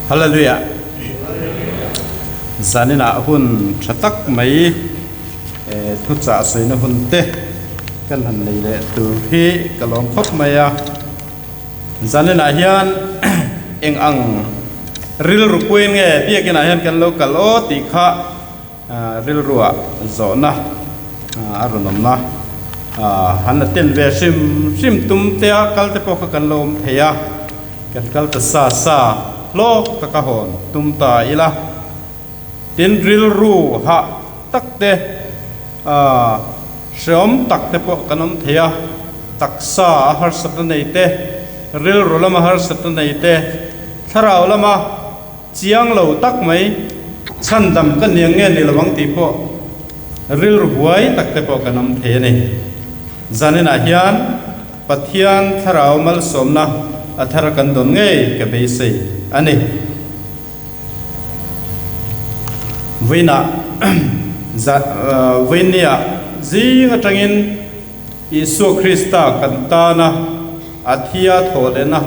ฮัลโหลยะจานินาหุ่นชัดตักไม่ทุจาสวยนะหุ่นเตะกันหันเลยเลยตัวพี่กลองคบไม่อะจานินาเฮียนเอ็งอังริลรุกุยนเงี้ยพี่กินอาหารกันโลกโลติขะริลรัวโซนะอารมณ์นะฮันเต็นเวชิมตุ้มเตียกัลเตปอกกันลมเทียกันกัลเตซาโลกกะฮอนตุ้มตาอีละเต็นริลรูฮะตักเตเชื่อมตักเตปอกกันลมเทียตักซาหาสัตว์ในเตริลรูละมาหาสัตว์ในเตถ้าเราละมาเจียงเราตักไหมฉันดำกันยังเงี้ยในระหว่างที่พอริลรูหวยตักเตปอกกันลมเทียนี่จานินาเฮียนปัทยันถ้าเรามาสมนะอัธรกันดนเงยกับเบสิอันนี้วินาวินียจีงจังอินอิสุคริสต์กันตานะอัธยาโถเลนะ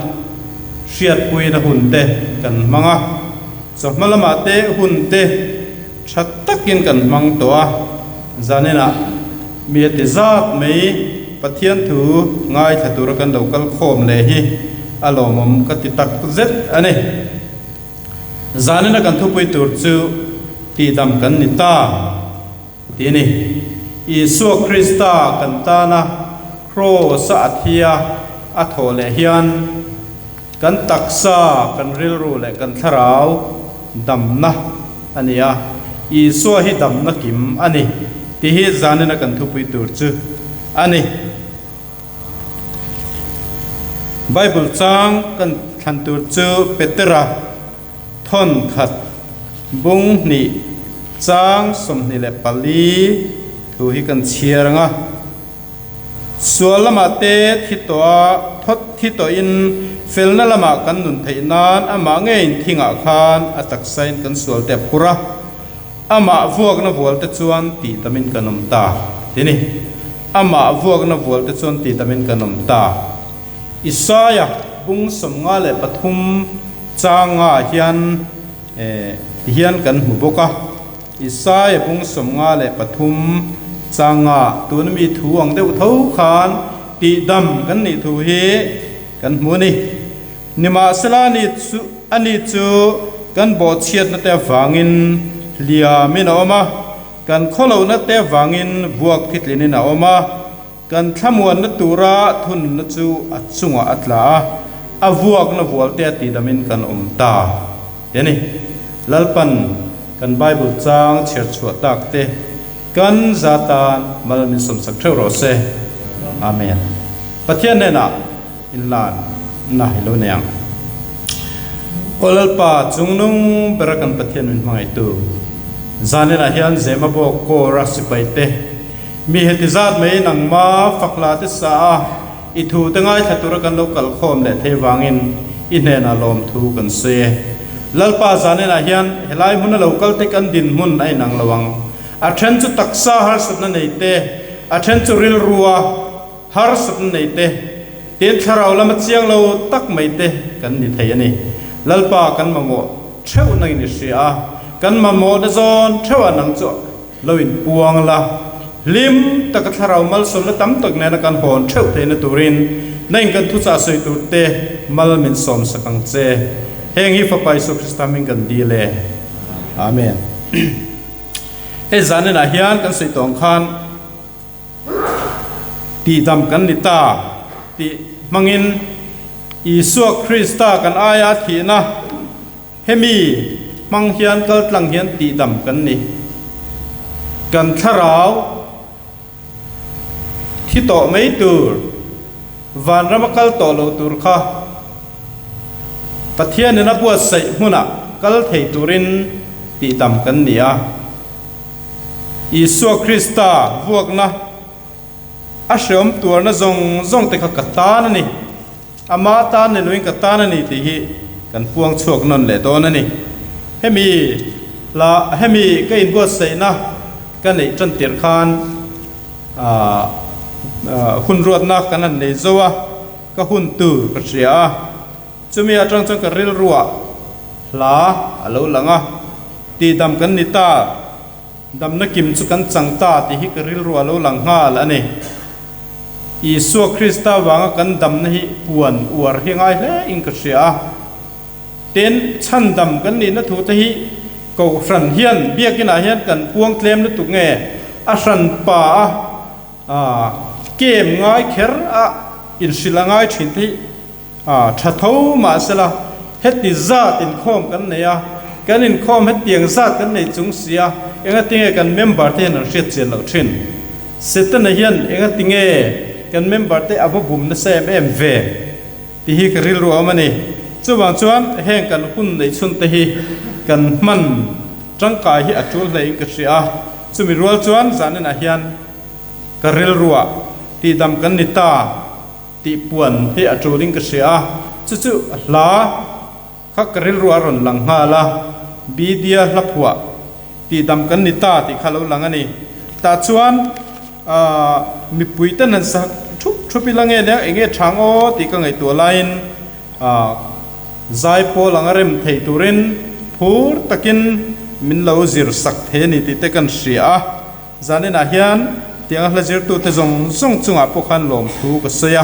เชียดปุยนะหุ่นเตกันมังอ่ะสมัลมาเตหุ่นเตชัดตักินกันมังตัวจานินามีติจัดไม่ปัทยันถูง่ายถ้าตัวรักันเรากัลโคมเลยฮีอารมณ์ก็ติดตักเจ็ดอันนี้จานินากันทุบไปตัวจูตีดำกันนิตาทีนี้อิสุคริสต์กันตานะโครสัตยาอัทโหเลเฮียนกันตักษากันริลรูเลกันทราวดำนะอันนี้อิสุฮิดำนะกิมอันนี้ที่ฮีจานินากันทุบไปตัวจูอันนี้ไบเบิลจางกันทันตัวจูเปเตระทอนขัดบุงนี่จางสมนิเลปาลีถูกกันเชียร์งะส่วนละมาเตที่ตัวทดที่ตัวอินเฟลนั่นละมากันนุนไทยนานอามาเงินทิ้งอาคารอัตักไซน์กันส่วนเต็บกุระอามาพวกนับวัวเตจวนตีตามินกันนมตาทีนี้อามาพวกนับวัวเตจวนตีตามินกันนมตาอิสายะบุงสมงาเลปฐุมจางาเฮียนกันหูบกะอิสายะบุงสมงาเลปฐุมจางาตัวนั้นมีถูอังเดวเท้าขานตีดำกันนี่ถูเฮกันหมูนี่นิมาสลานิจูอันนี้จูกันบอดเชียดนั่นแต่ฟังอินเลียมินออกมากันข้อเรานั่นแต่ฟังอินบวกทิศลินินออกมากันทำวันนัตุระทุนนัจูอัดสุงอัดลาอวัวกนับวัวเตติดามินกันตาเดี๋ยวนี้ลัลปันกันไบเบิลจางเชิดชัวตักเตกันซาตานมัลมิสมสักเท่าโรเซอาเมนปะเทียนเนน่ะอินลานน่ะฮิโลเนียงโอลัลปาจุงนุ่งเบรักันปะเทียนมันมังไอตูจานินาเฮียนเซมาโบโกรัสไปเตมีเหตุจัดไม่นังมาฝักลาติสาอิทูตั้งไงถ้าตัวกันโลกัลคอมและเทวังอินอินเนนาลมทูกันเสียลัลปาจานินาเฮียนเฮลัยมุนโลกัลเทกันดินมุนไอนังระวังอาเทนจุตักษาฮาร์สันนัยเตอาเทนจุริลรัวฮาร์สันนัยเตเตียนชาราลมัดเสียงเราตักไม่เตกันนิทยานี่ลัลปากันมาโมเช่านังนิเสียกันมาโมเดซอนเช่านังจ่อเราอินปวงละลิมตะกัทเรามัลสมและตั้มตกในนักการหอนเช่าเทนตูรินนั่งกันทุจาสุยตุเตมัลมินสมสักังเจเฮงฮิฟไปสุคริสตามิงกันดีเลยอาเมนเอจานินาเฮียนกันสุยตองขันตีดำกันนิตาตีมังอินอิสุคริสตากันอายาทีนะเฮมีมังเฮียนกัลตังเฮียนตีดำกันนี่กันทาราวที่โตไม่ตูร์วันรำกัลโตโลตูร์ค่ะปะเทียนนับว่าใส่หุนะกัลเทตูรินตีดำกันเนี่ยอิสุคริสตาพวกนะอาเชมตัวนะจงเตะกัตตานะนี่อามาตาเนี่ยลุยกัตตานะนี่ที่กันพวงชวกนั่นแหละตัวนั่นนี่ให้มีก็อินบัวใส่นะกันในจนเตียนคานหุ่นรวดนักกันนั่นในจัวก็หุ่นตู่กระเสียจะมีอาจารย์จังกระเริลรัว เ la alo langa ti dam kan ni ta dam na kim chu kan changta ti hi karil ru alo lang nga la ni Isu Krista wanga kan dam na hi puan uar hi ngai hle in ka sia ten chan dam kan ni na thu ta hi ko fran hian biakin a hian kan puang tlem na tu nge a ran pa a kem ngai kher a in silangai thin thi a tha tho ma sala heti zat in khom kan ne ya kan in khom het tiang zat kan nei chung sia enga tinge kan member te na riat chen lo thin setan hian enga tinge kan member te abo bum na sem em ve ti hi ka ril ro amani chuwang chuan heng kan hun nei chun te hi kan man tangkai hi atul nei ka sia chumi rual chuan zanen a hian ka ril ruwa ti dam kan ni ta ti puan hi atulin ka sia chu chu la kha ka ril ruwa ron lang ha la bidia hlapwa ti dam kan ni ta ti khalo lang ani ta chuan mi puitan an sa thupi lange ne enge thango ti ka ngai to line zai po langarem thei turin phur takin min lo zir sak the ni ti te kan sia zanin a hian tiang hla zir tu te zong zong chunga pokhan lom thu ka sia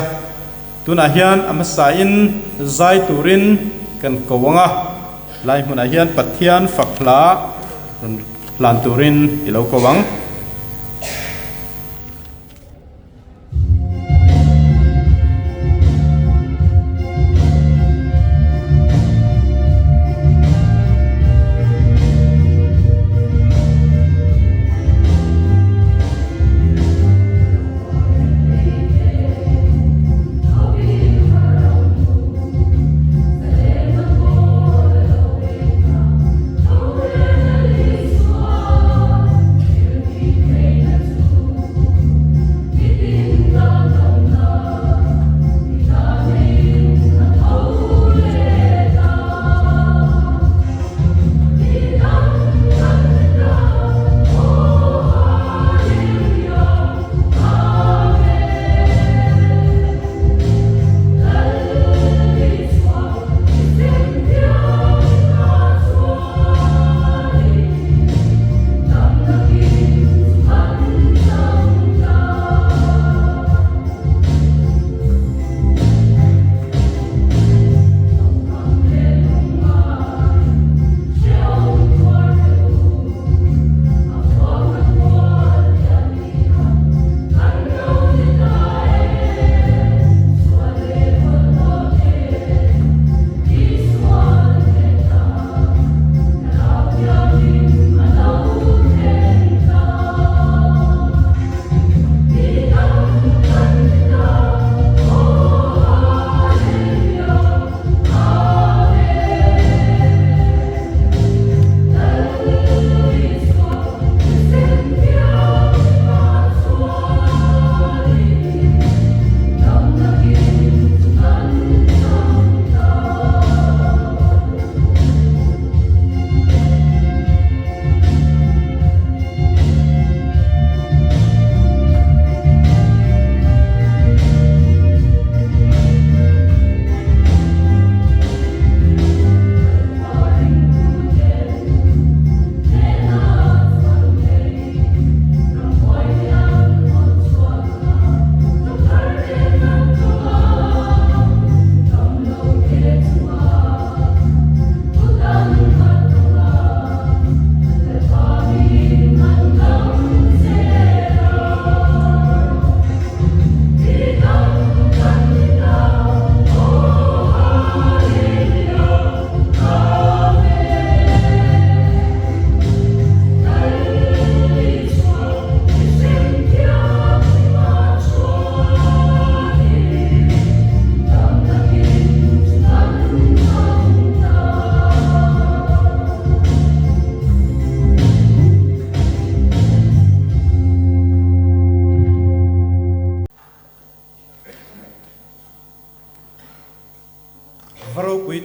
tuna hian amasa in zai turin kan kowanga lai mun a hian pathian fakla lan turin ilo kowang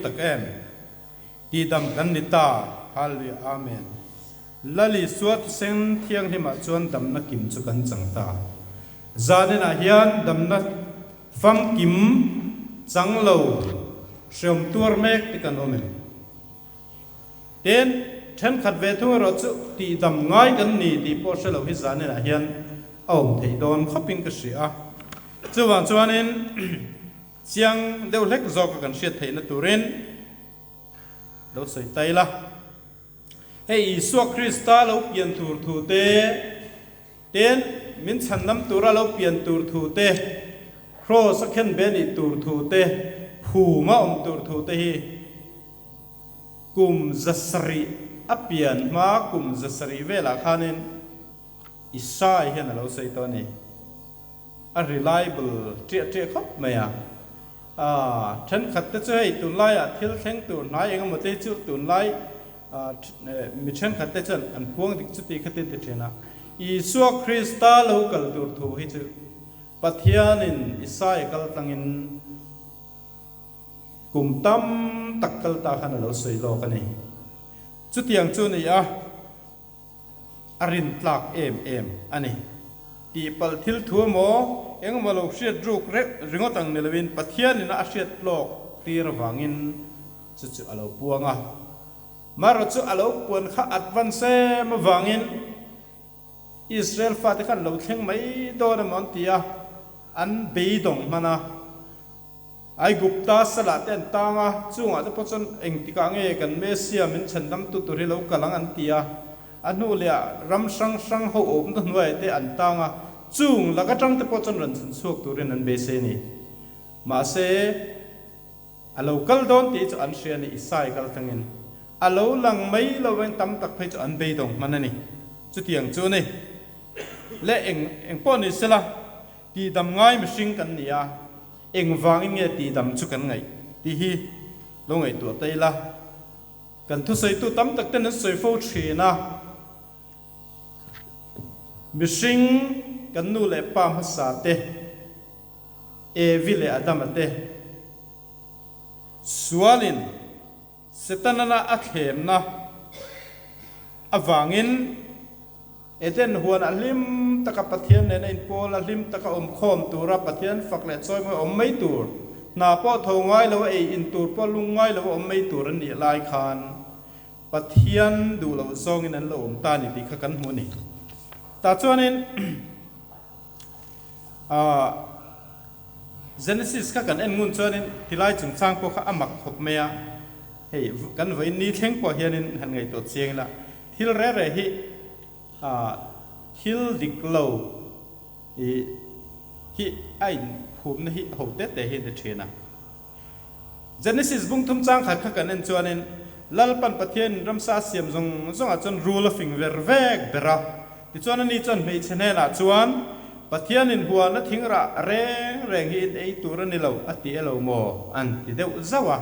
takem ti dam kan nita hali amen lali suat seng thiang hima chuan dam na kim chu kan changta zanen a hian dam na fam kim changlo shom tur mek ti kan omen ten then khat ve thu ro chu ti dam ngai kan ni ti po se lo hi zan ne la hian om thei don khoping ka sia chuwang chuanin chiang deuh hlek zok kan hriat theina turin lo soi taila hei Isua Krista lo pian tur thu te ten min chan nam tura lo pian tur thu te cross khen ben I tur thu te phu ma tur thu te hi kum zasari apian ma kum zasari vela khanin Isai hian lo sei to ni a reliable tre khop maya then khat te chu hei tun lai thil thleng tur nai engemaw te chu tun lai mi then khat te chan an puang dik chu ti khatin te thena Isua Krista lo kal tur thu hi chu pathianin Isai kal tangin kum tam takkal ta khan lo sei lo ka ni chu tiang chu ni arin tlak em ani ti pal thil thu mo engemaw lo hriat ruk ringotang nelawin pathianin a hriat lok tir wangin chu alo puanga maro chu alo puan kha advance ma wangin Israel fa te khan lo thleng mai do na mon tia an beidong mana ai gupta sala ten tanga chunga te pochon eng tika nge kan mesia min chandam tu turi lo kalang an tia anu lia ram sang ho om to nuai te an tanga chung laka tang te pochon ran chan suak turin an be se ni ma se alo kal don ti chu an shria ni Isai kal tangin alo lang mai lo wen tam tak phei chu an beidong manani chu tiang chu ni le eng pon ni sela ti dam ngai mihring kan nia eng wangin nge ti dam chu kan ngai ti hi lo ngai tu taila kan thu sei tu tam tak ten soi fo thina mihring kan nu le pa ma sa te evile adam te sualin setanana athem na awangin eten huan alim taka pathian ne in pol alim taka khom tura pathian fakle choi mo mai tur na po thongai lo e in tur po lungai lo mai tur an ni lai khan pathian du lo zong in an lo ta ni ti kha kan hu ni ta chuanin Genesis ka kan en ngun chuanin tilai chung chang po kha amak khop mea hei kan voi ni thleng po hianin han ngai to chiang la thil re hi thil diklo hi ai phum na hi ho te te hi de thena Genesis bung thum chang kha kha kan en chuanin lalpan pathian ramsa siam zong a chon rule of finger vek bera ti chuan ani chon mei chene la chuan pathian in huan na thingra reng hi ei tur ani lo ati elo mo an ti deuh zawa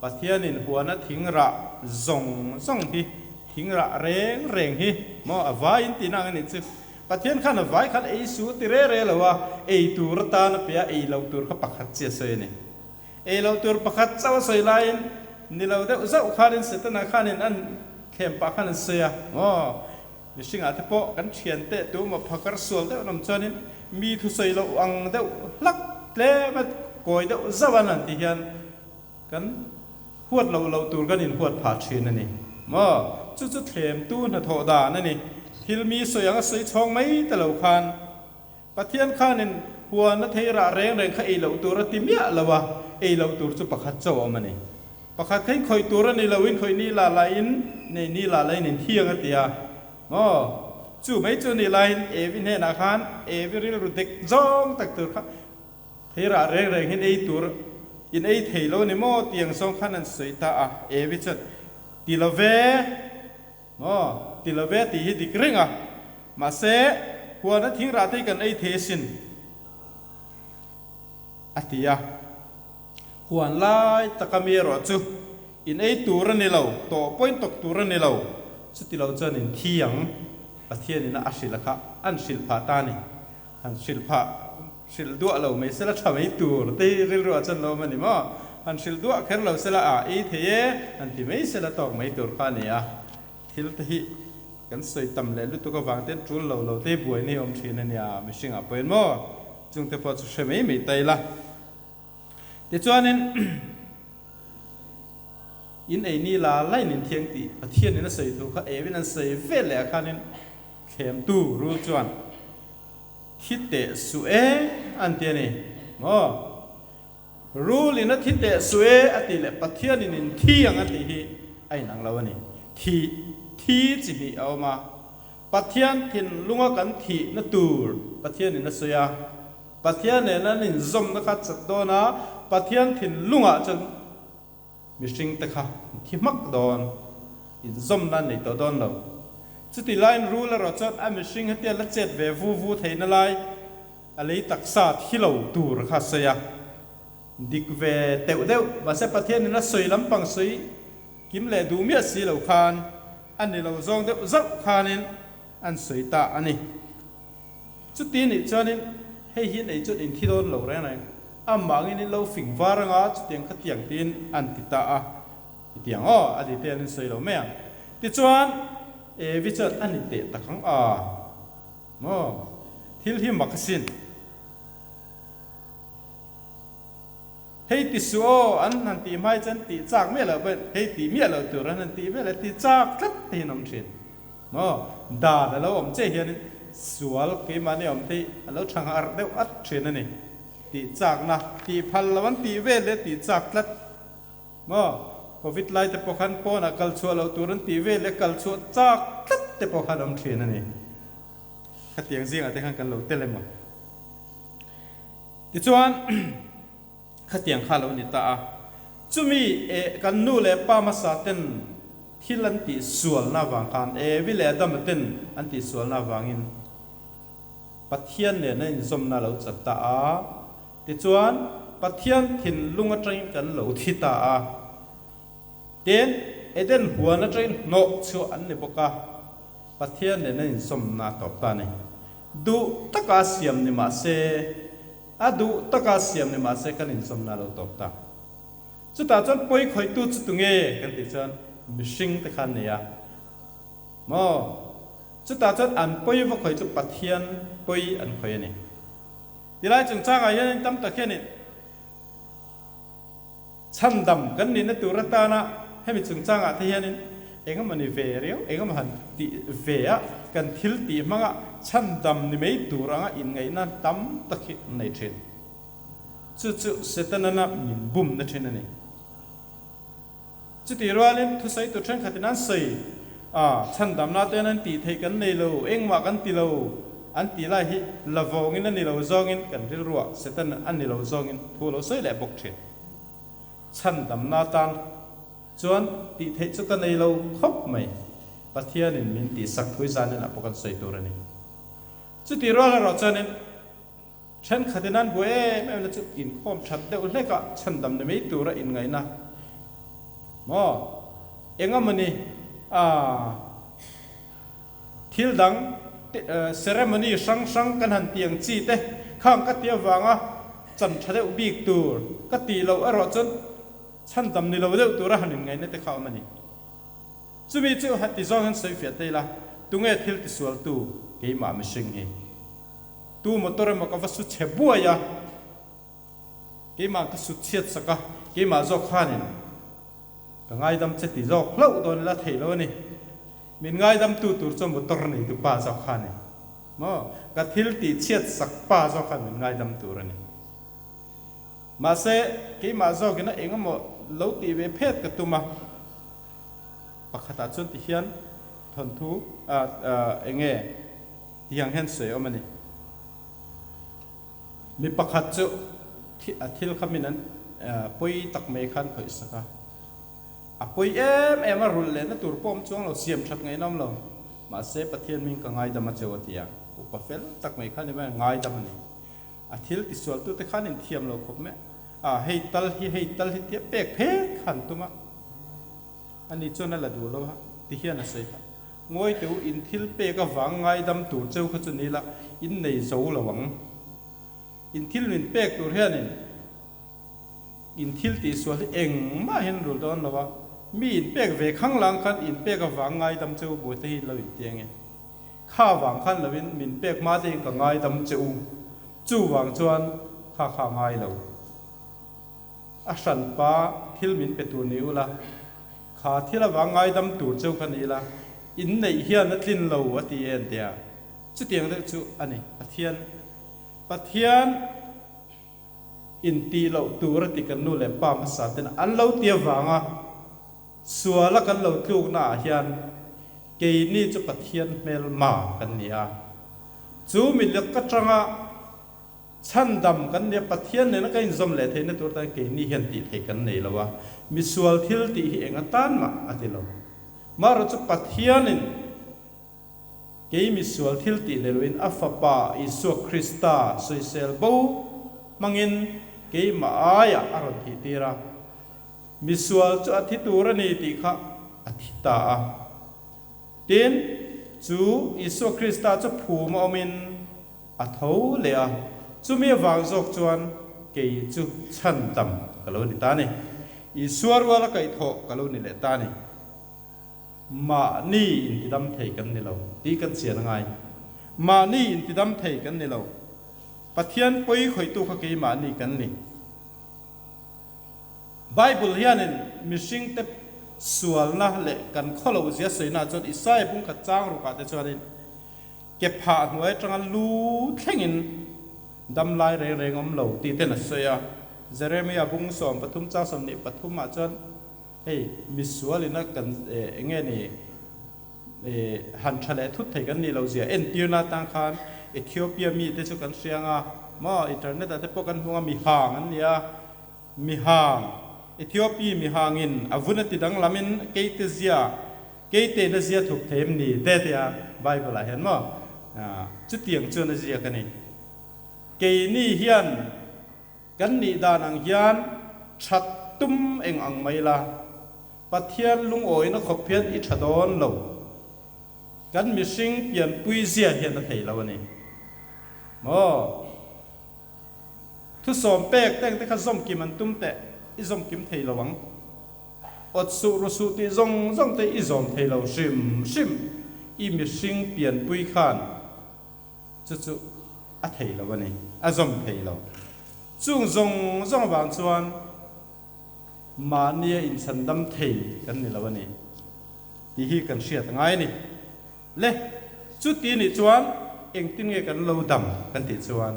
pathian in huan na thingra zong hi thingra reng hi mo avai in tinang ani chu pathian khan avai khan ei su ti re lawa ei tur ta na pia ei lo tur kha pakhat che soi ni ei lo tur pakhat chaw soi lain ni lo deuh zau khanin setana khanin an khem pa khan sia mo ni singa te po kan thian te tu ma phakar sual te nam chanin mi thu sei lo ang deuh lak tle ma koi deuh zawan an ti hian kan huat lo tur kan in huat pha thin ani mo chu them tu na tho da na ni thil mi soyang soi chong mai ta lo khan pathian khanin huan na theira reng kha ei lo tur ti mia lawa ei lo tur chu pakhat chaw amani pakhat khai khoi tur ani lawin khoi ni la lain nei ni la lain in thiang atia chu mai chu ni lain evin he na khan eviril rudik zong tak tur kha theira reng hin ei tur in ei theilo ni mo tiang song khan an soi ta evi chat tilave ti hi dikringa ma se huan a thingra te kan ei thesin atia huan lai takami ro chu in ei tur ani lo to point tok tur ani lo chu ti lo chan in thiang pathian in a ashilakha an shilpha ta ni an shilpha shil du lo me sela thamai tur te ril ro chan lo mani mo an shil du kher lo sela ei theye an ti mai sela tok mai tur kha ni thil te hi kan soi tam le lu tu ka wang ten trul lo te buai ni om thin ania mi singa poin mo chung te po chu shemei mi tai la te chuanin in ei ni la lai nin thiang ti pathian in a sei thu kha evin an sei ve le khanin khem tu ru chuan hite su e an te ni mo rule in a hite su e ati le pathian in thiang ati hi ai nang lawani thi chi bi awma pathian thin lunga kan thi na tur pathian in a soya pathian ne na nin zom na kha chat do na pathian thin lunga chan mishing ta kha thi mak don in zom na nei to don lo chuti line rule ro chat a mishing ha tia la chet ve vu theina lai a lei taksa thilo tur kha soya dik ve teu deu ba se pathian in a soi lampang soi kim le du mi si lo khan an ni lo zong deuh zau khanin an soi ta ani chuti ni chanin hei hin ei chut in thilon lo re nai amang in lo fing waranga chutiang khatiang tin an ti ta a tiang o adi te an soi lo me ti chuan e vi chat ani te takhang a mo thil hi makasin hei ti suo an han ti mai chan ti chak me lo ben hei ti mi lo tur an ti me lo ti chak tlat te nom thin mo da lo om che hian sual ke mani om ti lo thang ar deu at thin ani ti chak na ti phal lawan ti ve le ti chak tlat mo covid lai te pokhan po na kal chu lo turan ti ve le kal chu chak tlat te pokhan om thin ani khatiang jing ate khan kan lo te le ma ti chuan khatiang kha lo ni ta a chumi e kan nu le pa ma sa ten thilan ti sual na wang khan e vi le dam ten an ti sual na wangin pathian ne na in zom na lo chat ta a ti chuan pathian thin lunga train kan lo thi ta a ten eden huana train no chu an ne boka pathian ne na in zom na to ta ne du taka siam ni ma se adu taka siam ni ma se kan in zom na lo to ta chu ta chon poi khoi tu chu tu nge kan ti chan mishing te khan ne ya mo chu ta chon an poi wa khoi chu pathian poi an khoi ni tilai chung changa yan tam ta khen ni chan dam kan ni na turata na hemi chung changa the yan engam mani ve reu engam han ti ve a kan thil ti manga chan dam ni mei turanga in ngai na tam ta khi nei thin chu setanana min bum na thin ani chu ti roalin thu sai tu thren khatinan sei a chan dam na te nan ti thei kan nei lo engma kan ti lo an ti lai hi lavong in ani lo zong in kan ril ruwa setan an ni lo zong in thu lo sei le bok thin chan dam na tang chuan ti thei chu kan nei lo khop mai pathian in min ti sak thui zan in apokan sei tur ani chu ti roala ro chanin thren khatinan bue me la chu in khom that deuh hleka chan dam ne mei tura in ngai na mo engamani a thil dang ceremony sang kan han tiang chi te khang ka tia wanga chan thade ubik tur ka ti lo aro chon chan dam ni lo deuh tura hanin ngai ne te khaw mani chumi chu hati zong han sei fiat te la tunge thil ti sual tu ke ma mi sing hi tu motor ma ka vasu chebua ya ke ma ka su chiat saka ke ma zo khanin ka ngai dam che ti zo hlo don la thei lo ni min ngai dam tu tur cho motor ni tu pa zo khani mo ka thil ti chiat sak pa zo khan min ngai dam tur ani ma se ke ma zo ke na engamo lo ti ve phet ka tuma pakhata chon ti hian thon thu enge tiang hen se omani mi pakhat chu thil khaminan poi tak mai khan khoi saka a poi em a rul le na tur pom chuang lo siam that ngai nom lo ma se pathian min ka ngai dama chewatia upa fel tak mai khan ba ngai dam ni a thil ti sual tu te khan in thiam lo khop me a hei tal hi ti pek phe khan tuma ani chona la du lo ha ti hian a sei ngoi tu in thil pe ka wang ngai dam tur cheu kha chu ni la in nei zo lo wang in thil min pek tur hian in thil ti sual eng ma hen rul don lo wa mi in pek ve khang lang khan in pek ka wang ngai dam cheu bo te hi lo in tiang e kha wang khan lovin min pek ma te ka ngai dam cheu chu wang chuan kha ngai lo a san pa thil min pe tu ni ula ขาที่ละวางไงดำตูเจ้าคันนี้ละอินในเฮียนัดลินเราวัตีเอ็นเดียจุดเตียงเล็กจุอันนี้ปะเทียนอินตีเราตูรติกันนู่นเลยป้ามาสาเตนอันเราเตียววางอ่ะสัวละกันเราทุกหน้าเฮียนเกยนี่จะปะเทียนเมลมากันเนี่ยจูมิเล็กกระจังอ่ะชั้นดำกันเนี่ยปะเทียนเนี่ยนักการจมเละเทนตัวตั้งเกยนี่เฮียนตีเทกันเนี่ยละวะมิสัวทิลตีเองตันมาอัติเรามาเราจะปะเทียนินเกยมิสัวทิลตีเลวินอัฟปาอิสุคริสตาสุยเซลบูมังอินเกยมาอายะอารมณ์ที่ระมิสัวจะอธิตุรณีติขะอธิตาเดินจูอิสุคริสตาจะผูมอมินอัทเอาเลียจูมีวางจกจวนเกยจูชั้นดำกะโลนิตานี่อิสวรวะละไกโถกะโลนิเลตานี่มานี่อินติดำเทกันนี่เราตีกันเสียงไงมานี่อินติดำเทกันนี่เราปะเทียนปุยข่อยตู้ขเกยมานี่กันนี่ไบเบิลเฮียนินมิชิงเตสวลนะเละกันข้อเราเสียสวยน่าจนอิสายพุ่งขัดจ้างรูปะแต่จวนนี้เก็บผ่านไว้จังลูเท่งินดำลายเรงอมเหลาตีเต้นเสียเจเรมียบุงสอมปฐุมเจ้าสมนิปฐุมมาจนเฮ้มิสวลินักกันเงี้ยนี่หันทะเลทุกไทยกันนี่เราเสียเอ็นตีนาตังคานเอธิโอเปียมีเตจุกันเสียงอ่ะมาอินเทอร์เน็ตแต่พวกกันหัวมีห่างอันเนี้ยมีห่างเอธิโอเปียมีห่างอินอาวุธติดังลามินเกยเตเซียถูกเทมนี่เตเตียไบเบิลเห็นมั้ยจุดเตียงจนเซียกันนี่เกยนี่เฮียนกันนี่ดานังเฮียนชัดตุ้มเองอังไม่ละปะเทียนลุงโอยนักขบเพียนอิชดอนเรากันมิสิงเปลี่ยนปุยเสียเฮียนนักเทเราวันนี้ทุสอมเป๊กแต่งแต่ข้าซอมกิมันตุ้มแต่อิซอมกิมเทเราวังอดสุรสุติซงแต่อิซอมเทเราชิมอีมิสิงเปลี่ยนปุยขานจุอัเทเราวันนี้อาซอมเทเราจุงซงบางส่วนมาเนียอินสันดัมเทกันนี่ละวันนี้ที่ฮีกันเชียตั้งไงนี่เล่จุดที่นี่จวนเองติ้งเงกันเราดำกันติดจวน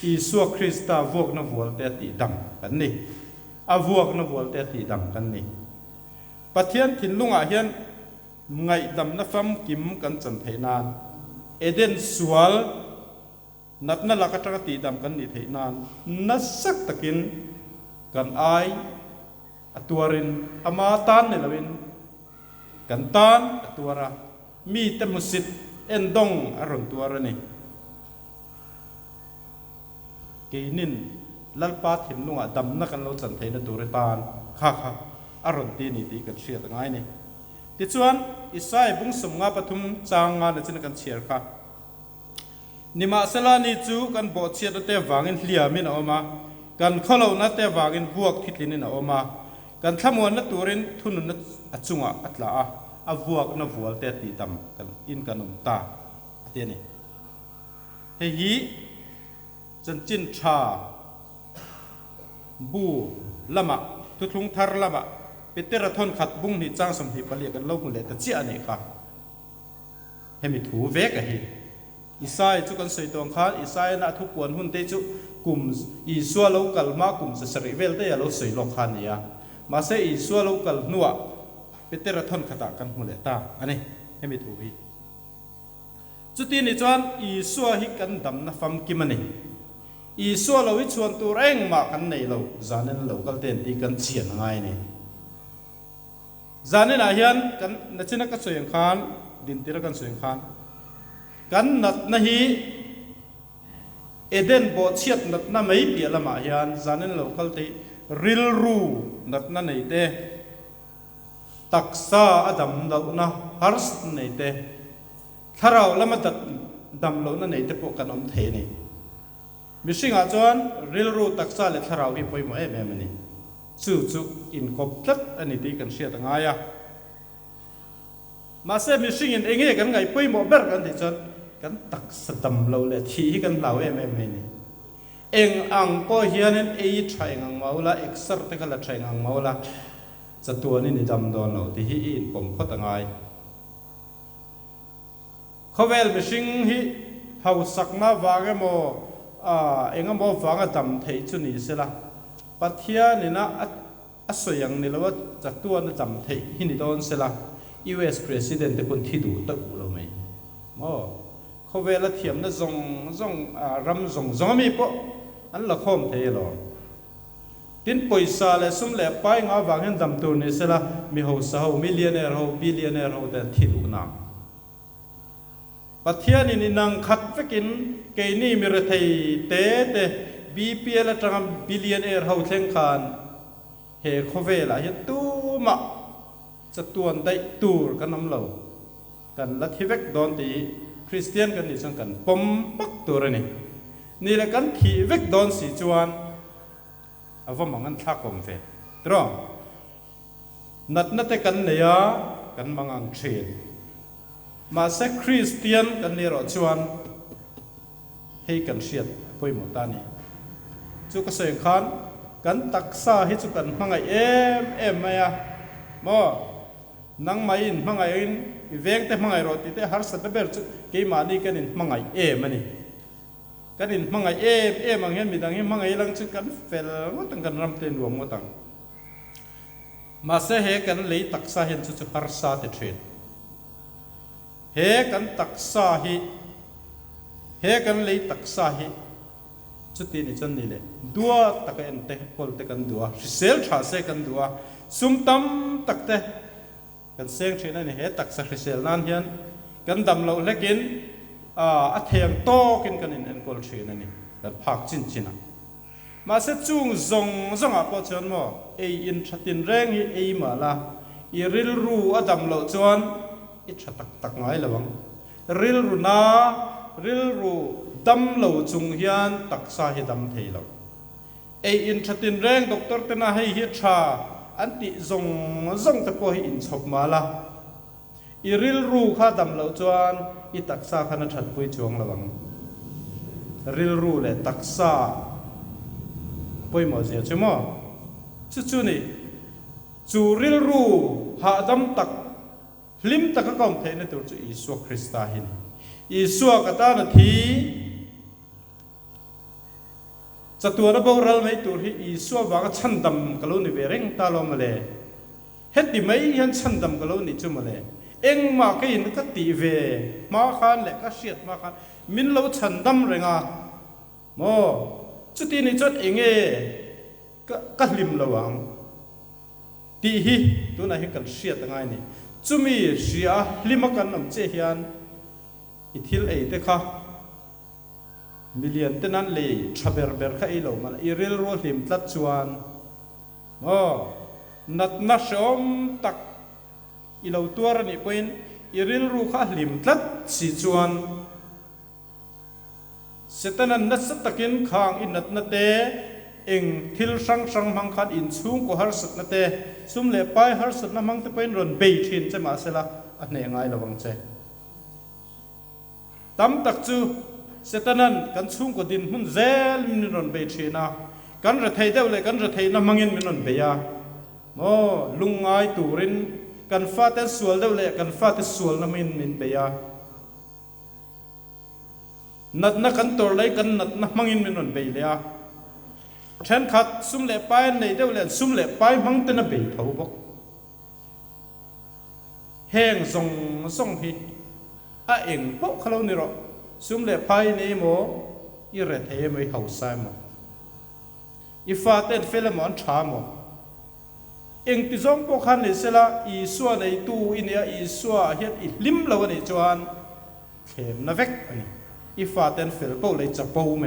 อีสัวคริสต์วกนวัวเตติดำกันนี่อาวกนวัวเตติดำกันนี่ปะเทียนถิ่นลุงอาเฮียนไงดำนับฟัมกิมกันจันเทนานเอเดนสวลนัดนั่นละก็จะตีดำกันนี่เทนานนัสสักตะกินกันไอตัวรินอามาตันเนี่ยละวินกันตันตัวระมีเตมุสิตเอ็นดงอารมณ์ตัวระนี่กีนินลัลปาถิมนุ่งดำนักกันเราจันเทนตัวเรตานค่ะอารมณ์ตีนี่ตีกันเชียร์ตั้งไงนี่ติดส่วนอิสายบุ้งสมงาปฐุมจางงานเนี่ยจะนักกันเชียร์ค่ะนิมาสลานิจูกันบอดเชียร์เตะวางินเลียมินออกมากันข้าวเราเตะวางินบวกทิศลินินออกมากันทำวันนัดตัวเรนทุนนัดอัดจุงอัดละอาบวกนับวัวเตะตีดำกันอินกันนมตาเตียนี่เฮียจันจินชาบูละมะทุกทุงทารละมะเป็นเตระทนขัดบุ้งหิจ้างสมหิปเลียกันเล่าหุ่นเละแต่เจ้านี่ค่ะให้มีถูเวกอะฮีอิสายจุกันสวยตัวข้าอิสายน่ะทุกวันหุ่นเตจุกลุ่มอิสวาโลกัลมากลุ่มสริเวลเตยเราสวยโลกขันเนี่ยมาเสียอิสวาโลกัลนัวเป็นเตระทนขัดกันหุ่นเละตาอันนี้ให้มีถูฮีจุดที่นี่จวนอิสวาฮิกันดำนับฟัมกิมันนี่อีส่วนเราวิชวนตัวเร่งมากันในเราจานินเราก็เต็นตีกันเฉียนง่ายนี่จานินอาเฮียนกันนัชนักกันสวยงานดินตีระกันสวยงานกันนัดนะฮีเอเดนบอเชียดนัดนะไม่เปียละมาเฮียนจานินเราก็เตริลรูนัดนะในเตตักษาอดัมเรานะฮาร์สในเตถ้าเราละมาดัดดำเรานะในเตพวกกันอมเทนี่มิสิงอาจวนริลรูตักษาเลทราวฮิปอยมาเอมันนี่จู่อินกบทัดอันนี้ตีกันเชียตั้งไงอะมาเสมิสิงอินเองกันไงปอยมาเบิร์กันที่จวนกันตักสตัมเราเลยทีกันเราเอมันนี่เองอังปอเฮียนเอใช้งังมาละเอ็กซ์เตอร์เตกันละใช้งังมาละ จะตัวนี่นิดำดอนเราที่ฮิอินผมพอตั้งไงเขาเวลไปชิงฮิเฮาสักน้าวางโมเองโมวางดำเทจุนีเสละปัทเทียนี่นะสวยอย่างนี้แล้วว่าจะตัวนั่นดำเทฮินิดอนเสละ US President แต่คนที่ดูตะกูเราไหมโอ้เขาเวลาเทียมนั่นรำมีปะอันละข้อมเทลอตินปุยซาเลสุมเลไปงาวางเห็นดำตัวนี้เสละมีหัวสาวมิลเลนเนอร์หัวบิลเลนเนอร์หัวแต่ที่ดูน้ำปัทเทียนี่นังขัดไปกินเกนี่มีระเทยเตBPL จังบิลเลนเนอร์หัวเช่นกันเฮเขาเวลาเห็นตัวมาจะตัวได้ตัวกันน้ำเหลากันลัทธิเวกดอนตีคริสเตียนกันนี่สังกันปมปักตัวนี่นี่แหละกันที่เวกดอนสีจวนเอาว่ามังกันทักผมเฟตรอนัดกันเนี่ยกันมังอังเทรดมาเซคริสเตียนกันนี่รอจวนให้กันเชียดพูดหมดตานี่จุกเสียงขันกันตักซาให้จุกันมังไงเอ็มไหมอะมอนังไม่อินมังไงอินเวงแต่มังไงรอติเตหาร์สัตเบอร์จุกี่มานี่กันอินมังไงมันนี่กันอินมังไงมังเห็นมีดังเห็นมังไงลังจุกันเฟลว่าตั้งกันรำเต้นรวมว่าตั้งมาเสเหกันเลยตักซาเห็นจุหาร์สัตเทรดเฮกันตักซาเฮกันเลยตักซาจุดนี้จันนี่เลยดัวตักเอ็นเตะพอลเตกันดัวเซลชาเซกันดัวซุ่มตั้มตักเตะกันเสียงเช่นนี้เฮตักสักเซลนั่นเฮียนกันดำเราเล็กินอัฐยังโตกินกันอินกอลเช่นนี้กันพักจินมาเสจุงซงอ่ะพอชนมั้งอินชัดอินแรงมาละริลรูอดำเราจวนชัดตักง่ายละวังริลรูดำเราจุงเฮียนตักสาเหดำเทเราอินชัดอินแรงด็อกเตอร์เตน่าให้เฮียชาอันติซงตะโกให้อินชอบมาละริลรูข้าดำเราจวนตักสาขนาดชัดปุยจวงละวังริลรูเลยตักสาปุยหมดเสียใช่ไหมจู่นี่จูริลรูหาดำตักลิมตักก็คงเทนตัวจู่อิสุคริสต์หินอิสุกตานาทีจะตัวระบบเราไม่ตัวที่อิสุว่าก็ชันดำก็รู้นี่เวริงตาลมเลยเฮ็ดดิไม่ยันชันดำก็รู้นี่จุ่มเลยเอ็งมาก็ยินก็ตีเวมาขันเลยก็เสียดมาขันมินเราชันดำเริงอ่ะโมจุดที่นี่จุดเองก็ลิมระวังตีฮีตัวนั้นให้กันเสียดตั้งไงนี่จุ่มีเสียลิมกันน้ำเจียนอิทิลเตค่ะมิลเลียนเท่านั้นเลยชับเบอร์ข้าอีโลมันริลโรลิมตัดชวนนัดชมตักอีโลตัวนี้เป็นริลรูข้าลิมตัดสีชวนเสร็จนั้นนัดสตักินข้างอินนัดเตเองทิลสังมังคันอินสูงกว่าฮาร์สุดนัดเตซุ่มเล่ไปฮาร์สุดนั่นมังจะเป็นรอนเบย์ทินจะมาเสละอันนี้ง่ายระวังใจตั้มตักจูเสร็จนั้นกันชุ่มกดินหุ่นเซลมินนนเบชีนะกันระเทยเดวเลยกันระเทยน้ำมังอินมินนเบียโอ้ลุงไงตูรินกันฟาเตสวลเดวเลยกันฟาเตสวลน้ำมินเบียนัดกันตัวเลยกันนัดน้ำมังอินมินนเบียเลยฉันขัดซุ่มเล่ไปในเดวเลยซุ่มเล่ไปมังเตนเบียเท่าบอกแห้งส่งฮีเองพวกเขาเนี่ยหรอซุ่มเล่ไปนี่โมอีเรทเฮไม่เข้าใส่โมอีฟ้าเต้นเฟลมอนชาโมเองที่ส่งพวกเขาเนี่ยเสละอีสัวในตู้อินเดียอีสัวเฮ็ดอีลิมเราเนี่ยจวนเข็มนาเวกอันนี้อีฟ้าเต้นเฟลเป้าเลยจะเป้าไหม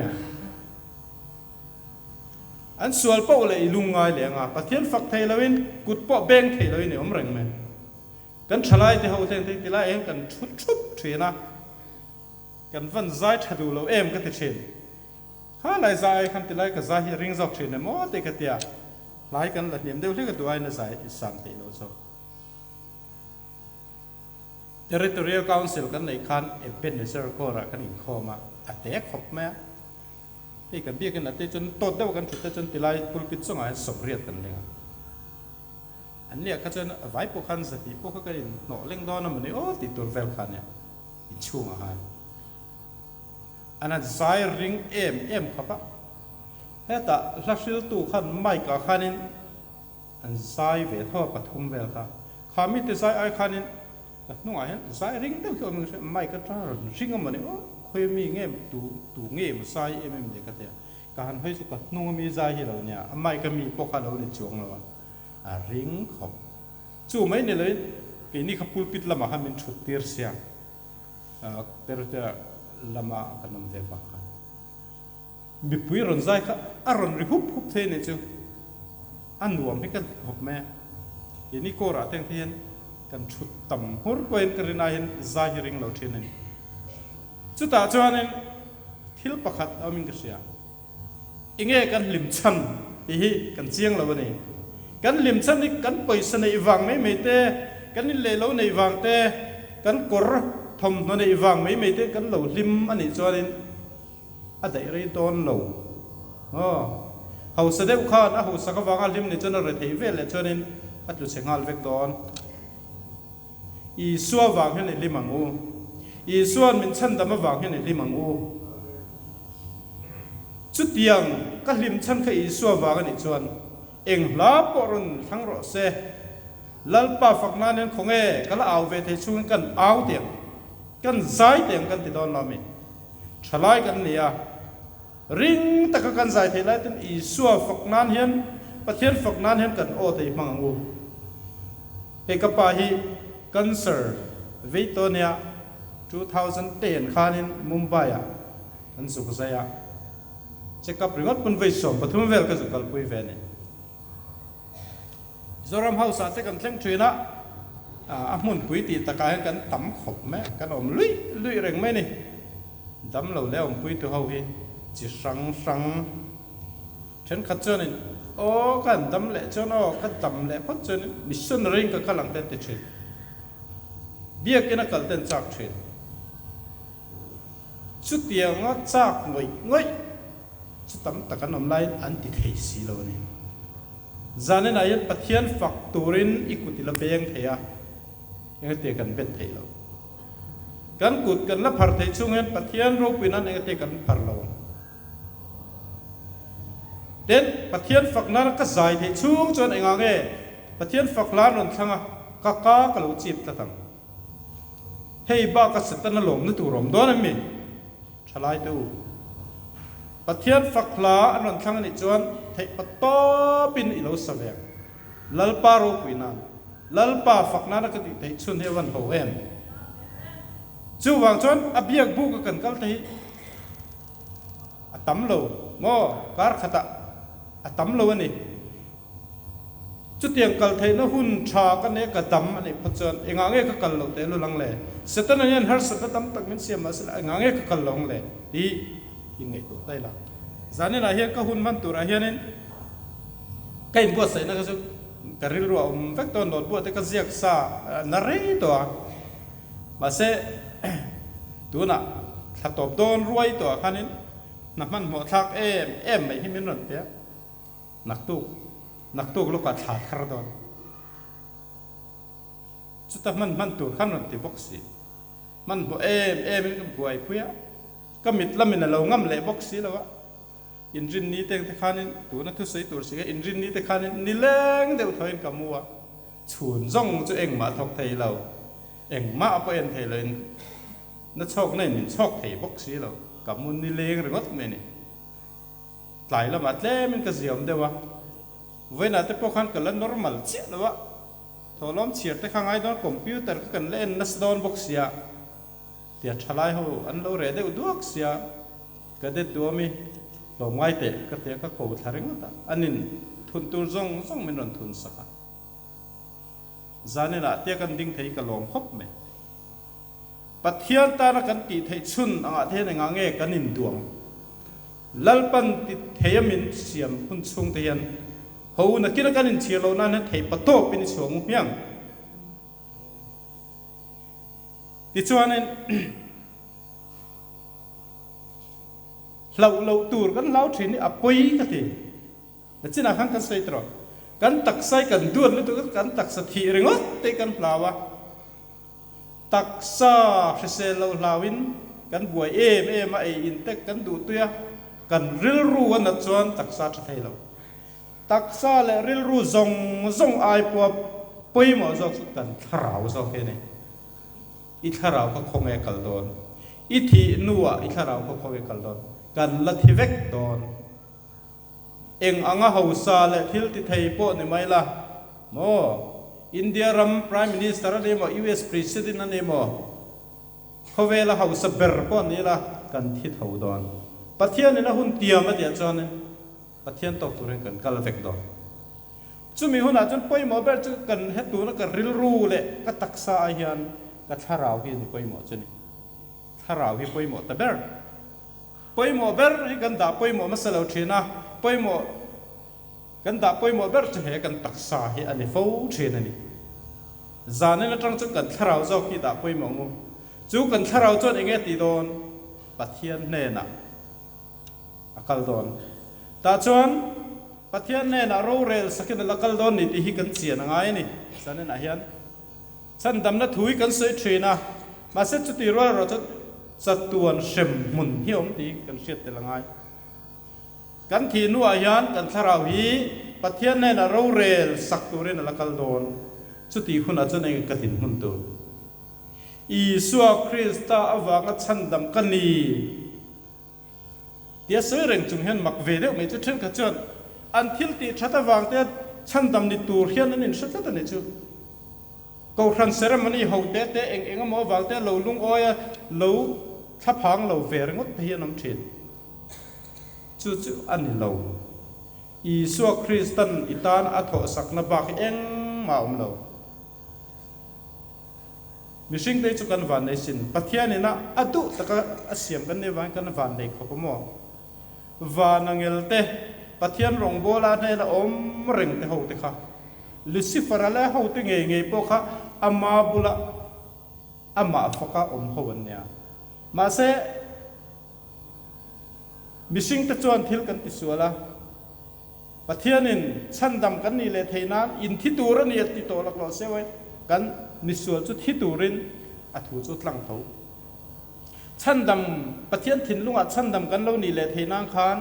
อันส่วนเป้าเลยลุงไงเลยงาปะเทียนฝักไทยเราเองกุดเป้าแบงไทยเราเองเนี่ยอมเริงไหมกันฉลาดที่เขาเส้นที่ไรเองกันชุบเทนะกันฟันใจชัดูเราก็ติดเชนข้าไหลใจคันที่ไรก็ใจริงจอกเชนเนี่ยมอติกติยาหลายกันหลัดเนียมเดียวเรียกตัวไอ้เนี่ยใจสามตีโลโซ Territorial Council กันในคันเป็นในเซอร์ก็รักกันอีกข้อมาแต่ขบแม่ที่กันเบี้ยกันแต่จนโตได้กันจุดจนที่ไรปุลปิดส่งไอ้สมเรียดกันเลย อันเนี้ยเขาจะไว้พวกขันสติพวกเขาก็ได้หน่อเล่งดอนมันนี่โอ้ติดตัวเวลขันเนี่ยอินช่วงอาหารอันนั้นสายริงเอ็มครับ เฮ้แต่ลักษณะตู้ขันไม่กับขันนี้อันสายเวทปฐมเวลค่ะขามิตรสายไอขันนี้นุ่งอะไรสายริงต้องคือมันไม่กับจ้าริงมันนี่โอ้เคยมีเงี้ยตู้เงี้ยสายเอ็มเด็กกันเดียการให้สุขนุ่งมีสายเราเนี่ยไม่ก็มีพวกเขาในช่วงเราริงขบจู่ไม่เนี่ยเลยกินนี่ขับปูปิดละมาให้มันชุดเตียร์เสียเตียร์จะละมากันน้ำเทฟักบิปุยรอนใจค่ะอารอนริฮุบเทเนี่ยจู่อันหวมให้กันหกแม่กินนี่โกระเตียงเทียนกันชุดต่ำหัวกวนกระนาเห็นใจริงเราเทียนนี่จู่ตาจวนนี่ทิลประคัดเอามิงกระเสียอิงเอกันลิมชันที่กันเจียงเราวันนี้กันลิมชันนี่กันไปสนัยวังไม่เตะกันนี่เลยเราในวังเตะกันกรทำในวังไม่เตะกันเราลิมอันนี้จวนนี่อะไรเรื่องต้นเราเขาแสดงข้านะเขาสักวังลิมนี่จนเราเทเวลจนนี่อัตลุเสงาลเวกตอนอีสัววังเห็นลิมังอูอีส่วนมันชันดำมาวังเห็นลิมังอูจุดยังก็ลิมชันก็อีสัววังนี่จวนเองลาปรุนทั้งรถเสลัลปาฝักนั้นของเอก็ละเอาเวทช่วยกันเอาเตียงกันใจเตียงกันติดตอนเราไม่ฉลายกันเนี่ยริงตะกันใจเทไลตันอีสัวฝักนั้นเห็นประเทศฝักนั้นเห็นกันโอติมังอูเฮกับปาฮีกันเซอร์วิโตเนีย2010ขานินมุมไบอ่ะอันสุขใจอ่ะเช็คกับริงอดปุ่นไว้สมปฐุมเวลก็จะกลปุยเวนี่จอรำเฮาสาเซกันเท่งทรีนะมุนปุยตีตะกายกันต่ำขบแม่กันอมลุยเร่งไหมนี่ดำเราแล้วอมปุยตัวเฮาฮีจีสังฉันขัดเจอนี่โอ้กันดำเละเจ้าน้อกันดำเละพัดเจอนี่มิชชันริงก็กำลังเต้นเฉยเบี้ยกินกันเต้นจากเฉยชุดเดียวงอจากง่อยชุดตั้มตะกันอมไลน์อันติดเฮสีเรานี่จานนั้นยังปะเทียนฝักตูรินอีกุติละเบียงเทียยังเทียกันเป็นเทียเรากันกุดกันละพัดเทียช่วงนั้นปะเทียนรูปินันยังเทียกันพัดเราเด่นปะเทียนฝักนั้นก็ใจเทียช่วงจนเองไงปะเทียนฝักล้านนนทั้งกะกะลูจีบตะตั้งเฮ้ยบ้าก็สตันหลงนึกตัวรมโดนมั้ยฉลาดดูปะเทียนฝักล้านนทั้งนี่จวนเทปตอปินอิโลสเวกลัลปารูปินันลัลปาฝักนั้นก็ติดเทชุนเฮวันโฮเอ็มจู่วางจวนอภิยักบุกกันกัลที่ตั้มโลโม่การขัดตั้มโลนี่จุดยังกัลที่นหุ่นชากันเนี่ยก็ตั้มอันนี้พัชนเองอ่างเงี้ยก็กัลโลเตลุลังเลยเสร็จแล้วยันฮาร์สก็ตั้มตักมันเสียมาสิละเองอ่างเงี้ยก็กัลลงเลยดียังไงตัวได้ละจานี่ละเฮียก็หุ่นมันตัวละเฮียนี่ใครบัวใส่นะก็จะกระริรัวเวกตอนโดดบัวแต่ก็เสียกซานารีตัวมาเสตัวน่ะถ้าตบโดนรวยตัวคันนี้นักมันหัวทักเอ็มไม่ให้มันหนุนเปียนักตู้ลูกก็ขาดคาร์ดอนสุดท้ายมันตัวขันหนุนที่บ็อกซี่มันหัวเอ็มมันก็บวยเพี้ยก็มิดละมินเราง่ำเละบ็อกซี่แล้ววะอินจินนี้แต่คันนี้ตัวนั้นทุกสิ่งตัวสิ่งอินจินนี้แต่คันนี้นี่เล้งเดี๋ยวถอยกับมัวฉุนจ้องจะเอ็งมาทอกไทยเราเอ็งมาเอาไปเอ็นไทยเลยนั่นชอกนี่มันชอกไทยบ็อกซี่เรากับมุนนี่เล้งหรือว่าไม่เนี่ยหลายละมาเล่มันก็เสียมเดียววะเวลาที่พวกเขากันเล่น normal เชี่ยแล้ววะทอล้อมเฉียดแต่ข้างไอ้ดอนคอมพิวเตอร์กันเล่นนัสดอนบ็อกซี่เดี๋ยวฉลายเขาอันเราเรียนได้อุดวกเสียก็เด็ดตัวมีลงไว้เตะก็เตะก็โกดทาริงก็ตาอันนี้ทุนตัวซ่งไม่นอนทุนสักจานนี่ละเตะกันดิ้งไทยก็ลงครบไหมปัจเจียนตานักันตีไทยชุนอ่างเทนงางเงกันนินดวงลัลปันติเทียมินเสียมหุ่นซุงเทียนเขานักกินกันนินเชียร์เรานั้นไทยปะโต้เป็นสวงเพียงที่ชวนนั้นเราตูร์กันเราทีนี้อภัยกันทีแล้วจีน่าขังกันใส่ตรอ กันตักไซกันด้วนหรือตัวกันตักสถิเริงเตกันลาวะตักซาเฟเซลลาวินกันบวยมาอินเตกันดูตัวกันริลรูวันนัดจวนตักซาจะไทยเราตักซาและริลรูซงไอปัวปุยหมอจอกกันทาราวจอกแค่นี้อีทาราวก็คงเอกัลดอนอีทีนัวอีทาราวก็คงเอกัลดอนกันลัทธิเวกดอนเอ็งอ่างเฮาซาและทิลติไทยโปนี่ไม่ละโมอินเดียรัม Prime Minister นี่โม US President นั่นนี่โมเขาเวลาเฮาสเบอร์ปอนนี่ละกันที่เฮาดอนประเทศนี้นะหุ่นเตียมาเดียจอนนี่ประเทศตกตัวเรื่องกันกัลเวกดอนจุมีหุ่นอาจจะไปหมอเบอร์จะกันเฮ็ดตัวนักริลรูเลยก็ตักษาอาหารก็ทาราวที่นี่ไปหมอจุนี่ทาราวที่ไปหมอแต่เบอร์ไปหมอเบอร์ที่กันด่าไปหมอมาเสลาเชนะไปหมอกันด่าไปหมอเบอร์จะเห็นกันตักษาให้อันนี้ฟูเชนนี่จานนี้ตั้งจุกันทาราวจอกที่ด่าไปหมองูจุกันทาราวจนเองตีโดนประเทศเนน่ะอักลดอนตาจวนประเทศเนน่ะรู้เรื่องสักนิดอักลดอนนี่ที่ฮิกันเสียนังไงนี่สันนี่นะเฮียนฉันดำนัดถุยกันเสียเชนะมาเสร็จจุดที่เราจะสัตวนเข็มมุนเหี้ยมตีกันเสียแต่ละไงกันที่นัวยันกันทาราวีประเทศเนน่ะรู้เรื่องสักตัวเรื่องละกัลโดนจุดที่คุณอาจจะในกตินหุ่นตัวอีสัวคริสต์อาวังฉันดำกันนี่เดี๋ยวซื้อเรื่องจุงเห็นมักเวเดอร์ไม่จุดเช่นกันจนอันทิลตีชัดวังเตฉันดำในตัวเฮียนนั่นชัดกันนี่จูกูครั้งเสร็จมันนี่เขาเตะเองมอวังเตะเราลุงอ้อยเราทับพังเราเวรงดเฮียน้ำเชิดจู่อันนี้เราอีสัวคริสตันอิตานอัฐสักนบักเองมาเรามิชิงได้จุกันวันในสินปัทยานี่นะอดุตะกะเสียมกันในวันกันวันในเขาก็มอวานังเอลเตปัทยานรงโบราณในละอมเร่งเตเขาเตค่ะลูซิฟาร์ละเขาเตงเงยพวกค่ะอามาบุละอามาฟกะอมเขาวันเนี่ยมาเสมิชิงตะจวนทิลกันติสวละปัทยานินฉันดำกันนี่เลยเทนันอินทิตูรนี่ติโตลักลอเสไว้กันนิสวลจุดที่ตูรินอัฐูจุดหลังเขาฉันดำประเทศถิ่นลุงอัดฉันดำกันแล้วนี่เลยเทนางคาน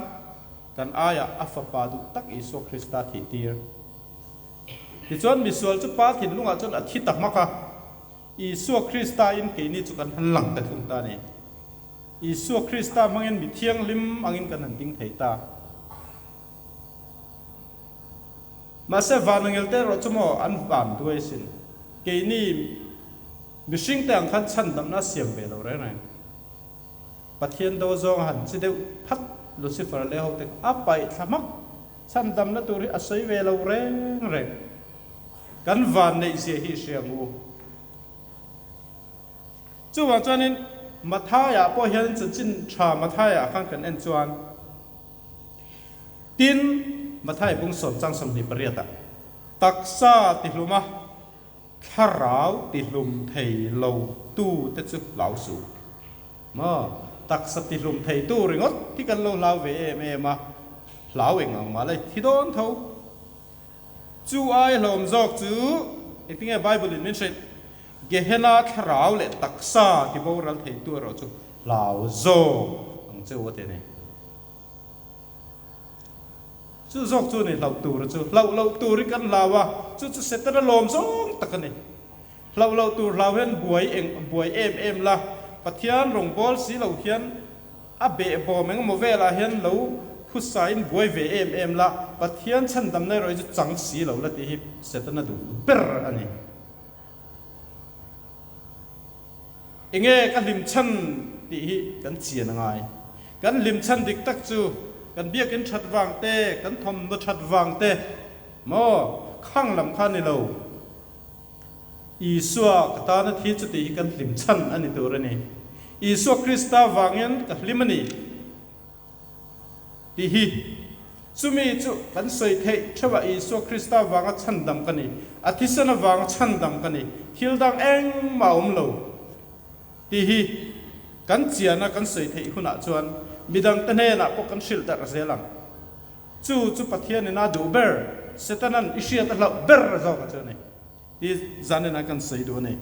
กันอายะอัฟปาดุตักอิสุคริสตาทิตีร์ที่จวนมิสวลจุดป้าถิ่นลุงอัดจนอาทิตย์ตักมากะอิสุคริสตาอินเกนี่จุกันหันหลังแต่ทุนตาเนี่ยอิสุคริสตามังอินมิเทียงลิมอังอินกันหันดิ้งไทตามาเสวานังเอลเตอร์รถจมออันบานด้วยสินเกนี่มิชิงแต่งขันฉันดำน่าเสียมเบลเราไงประเทศโดจงหันจะได้พัดลูซิฟาร์เลี้ยวแต่อับไปสมักฉันดำน่าตัวนี้อาศัยเวลาเร่งกันวันในเสียหิเสียงูจู่วันจันนี้มาท้ายพอเห็นจะจินชามาท้ายข้างกันเอ็นจวนตินมาท้ายบุ้งสนจังสมนิปริยตตักซาติลุมาทาราวติลุมไทยโลตู้เตจุเหลาสูมาตักสติลุมไทยตู้ริงอที่กันโลลาวเวเมมาเหลาเองออกมาเลยที่โดนเท่าจู่ไอลมจอกจู่ไอ้ที่ไงไบเบิลนี่ใช่เกเฮนาทาราวเลตักซาที่บอกเราไทยตู้เราจู่เหลาโจอังเจ้าว่าเท่เนี่ยจู่จอกจู่เนี่ยเราตู้เราจู่เราตู้ริกันลาวะจู่เสร็จแล้วลมจงตะกันเนี่ยเราตู้เราเห็นบวยเอ็มละปัทยานรงบอลสีเราเห็นอาเบะบอมเองโมเวลาเห็นเราผู้สายบวยเอ็มละปัทยานฉันดำในเราจะจังสีเราละที่ฮิปเสร็จแล้วดูเปรอันนี้เองกันลิมชันที่ฮิกันเสียนังไงกันลิมชันดิกตักจู่กันเบี้ยกันชัดวางเต้กันทอมนชัดวางเต้โมข้างลำข้างนี่เราอีสัวกตาหน้าที่จุดที่กันลิมชันอันนี้ตัวนี้อีสัวคริสต์วางเงินกับลิมนี่ที่ฮีสุมีจุกันสวยเทชว่าอีสัวคริสต์วางชันดำกันนี่อาทิตย์นั้นวางชันดำกันนี่ฮิลดังเองมาเราที่ฮีกันเจียนะกันสวยเทหุ่นอาจวนมีดังเตเนนะพวกกันชิลแต่กระเซลังจู่ปัทยานี่น่าดูเบอร์ setanan isia ta lau ber zo ka chone ti zanen akan sei do ne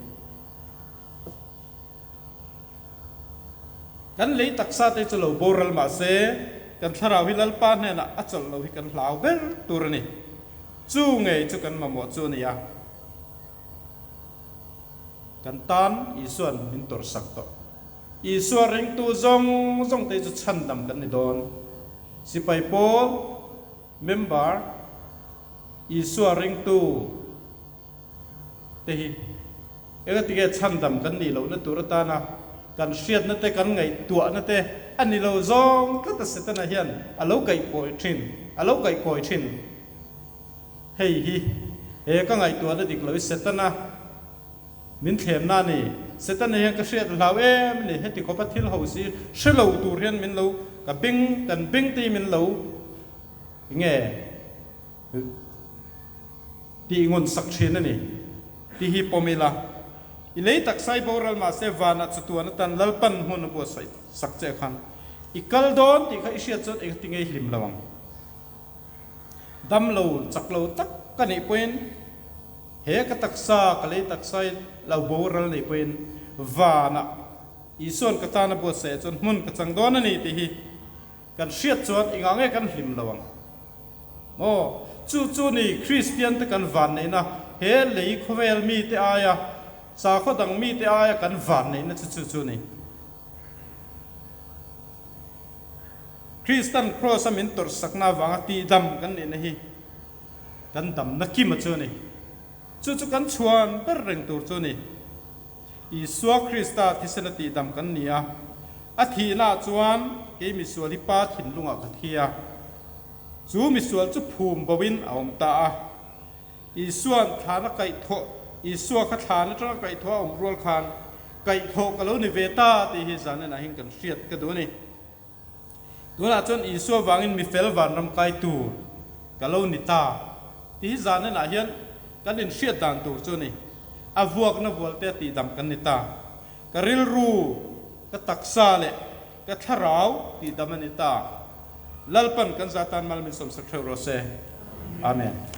kan lei taksa te chalo boral ma se kan thara hilal pa ne na achal lo hi kan hlau ber tur ni chu ngei chu kan ma mo chu ni ya kan tan isuan min tor sak to isuar ring tu zong te chu chan dam kan ni don si pai pol member isuar ring tu te hi ega tige chan dam kan ni lo na tur ta na kan siat na te kan ngai tua na te ani lo zong ka ta setana hian alo kai poi thin alo kai koi thin hei hi e ka ngai tua na dik lo setana min thlem na ni setana hian ka siat lau em ni heti ko pathil ho si shelo tur hian min lo ka bing kan bing ti min lo nge ti ngon sak thin na ni ti hi pomila ilei tak sai boral ma se vana chutuan tan lalpan hun bo sai sakche khan ikal don ti kha isia chot ek tingai hlim lawang dam lo chaklo tak kani poin he ka taksa kalei tak sai lau boral nei poin vana ison katana bo se chon mun ka chang don ani ti hi kan siat chot ingange kan hlim lawang mo chu ni christian te kan van nei na he lei khovel mi te aya sa kho dang mi te aya kan van nei na chu ni Christian cross amin tor sakna wanga ti dam kan ni na hi kan dam na ki ma chu ni chu kan chuan per reng tur chu ni Isua Krista tisana ti dam kan nia athi na chuan ke mi sual hi pa thin lunga ka thia chu mi sual chu phum bawin awm ta a isuan thana kai tho isua kha thana tra kai tho om rol khan kai tho ka lo ni veta ti hi zan na hin kan riat ka do ni dona chon isua wangin mi fel van ram kai tu ka lo ni ta ti zan na hian kan in riat dan tur chu ni avuak na volte ti dam kan ni ta ka ril ru ka taksa le ka tharau ti dam ni ta lalpan kan zatan mal min som sa thero se amen